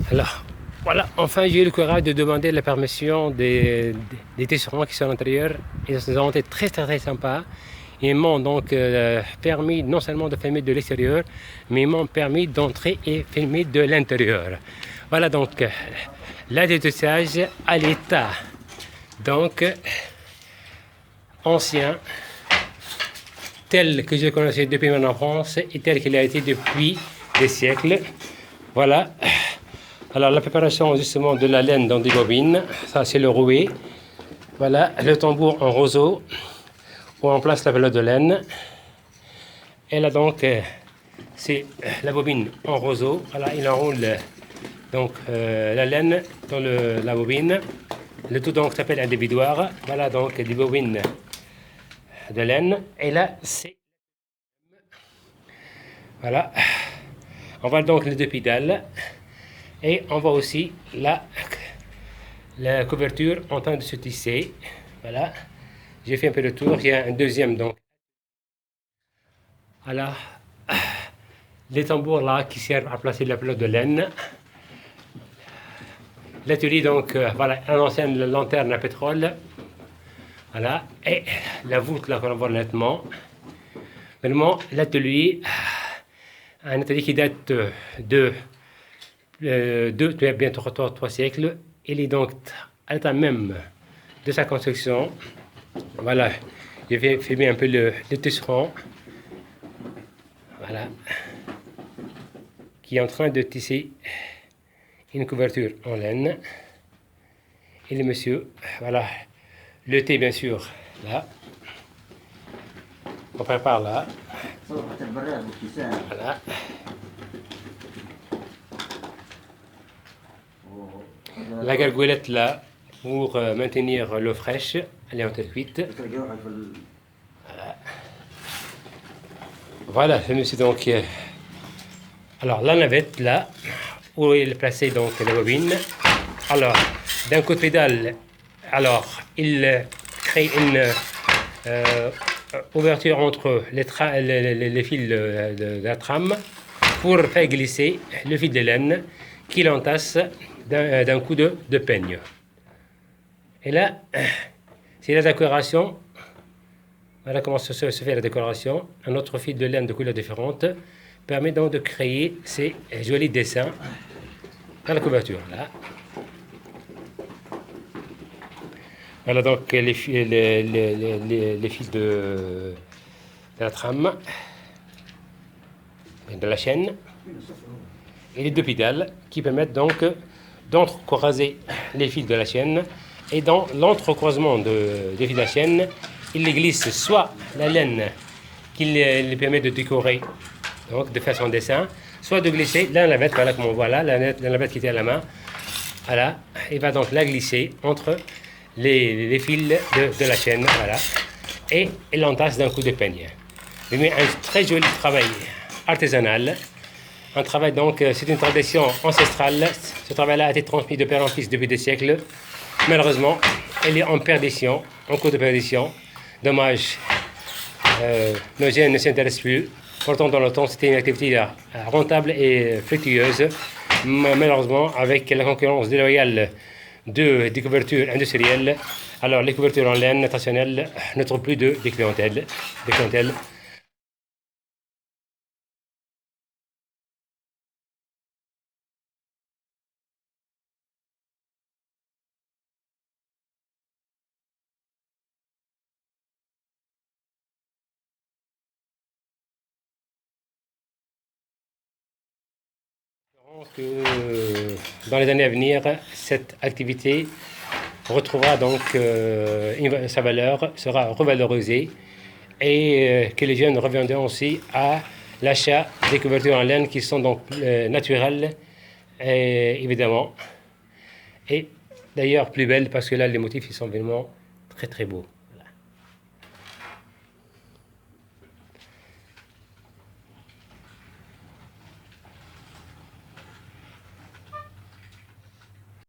Alors, voilà, enfin j'ai eu le courage de demander la permission des tisserands qui sont à l'intérieur. Ils ont été très sympas. Ils m'ont donc permis non seulement de filmer de l'extérieur, mais ils m'ont permis d'entrer et filmer de l'intérieur. Voilà donc l'adétissage à l'état donc ancien, tel que je connaissais depuis mon enfance et tel qu'il a été depuis des siècles. Voilà. Alors la préparation justement de la laine dans des bobines, ça c'est le rouet. Voilà, le tambour en roseau, où on place la pelote de laine. Et là donc, c'est la bobine en roseau. Voilà, il enroule donc la laine dans la bobine. Le tout donc s'appelle un débidoir. Voilà donc des bobines de laine. Et là, c'est... Voilà. On voit donc les deux pédales. Et on voit aussi la couverture en train de se tisser. Voilà. J'ai fait un peu le tour. Il y a un deuxième donc. Voilà. Les tambours là qui servent à placer la pelote de laine. L'atelier donc, voilà, une ancienne lanterne à pétrole. Voilà. Et la voûte là qu'on voit nettement. Vraiment, l'atelier, un atelier qui date de bientôt 3 siècles. Il est donc à l'état même de sa construction. Voilà, je vais filmer un peu le tisserand. Voilà, qui est en train de tisser une couverture en laine. Et le monsieur, voilà, le thé bien sûr, là. On prépare là. Voilà. La gargoulette là, pour maintenir l'eau fraîche, elle est en tête cuite. Voilà. Voilà, le monsieur donc. Alors la navette là, où il est placé donc la bobine. Alors, d'un coup de pédale, alors il crée une ouverture entre les fils de la trame pour faire glisser le fil de laine qu'il entasse d'un coup de peigne. Et là, c'est la décoration. Voilà comment se fait la décoration. Un autre fil de laine de couleurs différentes permet donc de créer ces jolis dessins dans la couverture. Là. Voilà donc les fils de la trame, de la chaîne, et les deux pédales qui permettent donc d'entrecroiser les fils de la chaîne. Et dans l'entrecroisement des fils de la chaîne, il les glisse soit la laine qui les permet de décorer, donc de faire son dessin, soit de glisser la navette, voilà comme on voit là, la navette qui était à la main. Voilà, il va donc la glisser entre les fils de la chaîne, voilà, et il l'entasse d'un coup de peigne. Mais un très joli travail artisanal, un travail donc, c'est une tradition ancestrale. Ce travail-là a été transmis de père en fils depuis des siècles. Malheureusement, elle est en perdition, en cours de perdition. Dommage, nos jeunes ne s'intéressent plus. Pourtant, dans le temps, c'était une activité rentable et fructueuse. Malheureusement, avec la concurrence déloyale des couvertures industrielles, alors les couvertures en laine traditionnelles ne trouvent plus de clientèle. Que dans les années à venir, cette activité retrouvera donc sa valeur, sera revalorisée et que les jeunes reviendront aussi à l'achat des couvertures en laine qui sont donc naturelles, évidemment, et d'ailleurs plus belles parce que là les motifs ils sont vraiment très beaux.